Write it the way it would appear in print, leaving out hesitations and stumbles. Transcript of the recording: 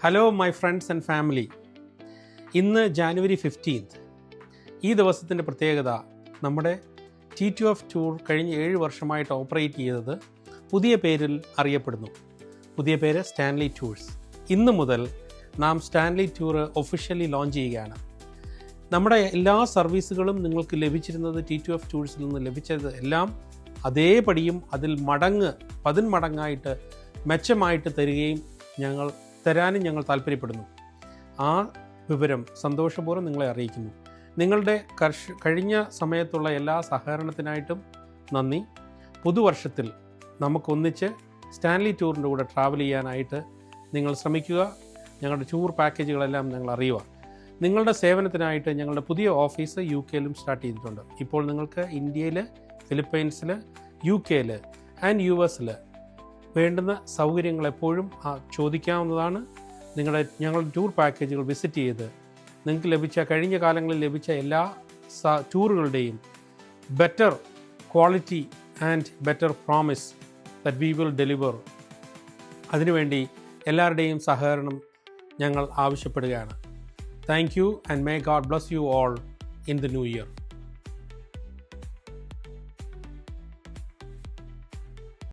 Hello my friends and family. ഇന്ന് ജാനുവരി 15. ഈ ദിവസത്തിൻ്റെ പ്രത്യേകത നമ്മുടെ T2F ടൂർ കഴിഞ്ഞ 7 വർഷമായിട്ട് ഓപ്പറേറ്റ് ചെയ്തത് പുതിയ പേരിൽ അറിയപ്പെടുന്നു. പുതിയ പേര് സ്റ്റാൻലി ടൂർസ്. ഇന്ന് മുതൽ നാം സ്റ്റാൻലി ടൂർ ഒഫീഷ്യലി ലോഞ്ച് ചെയ്യുകയാണ്. നമ്മുടെ എല്ലാ സർവീസുകളും നിങ്ങൾക്ക് ലഭിച്ചിരുന്നത് T2F ടൂർസിൽ നിന്ന് ലഭിച്ചത് എല്ലാം അതേപടിയും അതിൽ പതിന്മടങ്ങായിട്ട് മെച്ചമായിട്ട് തരാനും ഞങ്ങൾ താല്പര്യപ്പെടുന്നു. ആ വിവരം സന്തോഷപൂർവ്വം നിങ്ങളെ അറിയിക്കുന്നു. നിങ്ങളുടെ കഴിഞ്ഞ സമയത്തുള്ള എല്ലാ സഹകരണത്തിനായിട്ടും നന്ദി. പുതുവർഷത്തിൽ നമുക്കൊന്നിച്ച് സ്റ്റാൻലി ടൂറിൻ്റെ കൂടെ ട്രാവൽ ചെയ്യാനായിട്ട് നിങ്ങൾ ശ്രമിക്കുക. ഞങ്ങളുടെ ടൂർ പാക്കേജുകളെല്ലാം ഞങ്ങൾ അറിയുക. നിങ്ങളുടെ സേവനത്തിനായിട്ട് ഞങ്ങളുടെ പുതിയ ഓഫീസ് UK-ലും സ്റ്റാർട്ട് ചെയ്തിട്ടുണ്ട്. ഇപ്പോൾ നിങ്ങൾക്ക് ഇന്ത്യയിൽ, ഫിലിപ്പൈൻസിൽ, UK-ൽ ആൻഡ് US-ൽ വേണ്ടുന്ന സൗകര്യങ്ങൾ എപ്പോഴും ചോദിക്കാവുന്നതാണ്. ഞങ്ങളുടെ ടൂർ പാക്കേജുകൾ വിസിറ്റ് ചെയ്ത് നിങ്ങൾക്ക് കഴിഞ്ഞ കാലങ്ങളിൽ ലഭിച്ച എല്ലാ ടൂറുകളുടെയും better quality and better promise that we will deliver, അതിനുവേണ്ടി എല്ലാവരുടെയും സഹകരണം ഞങ്ങൾ ആവശ്യപ്പെടുകയാണ്. Thank you and may God bless you all in the new year.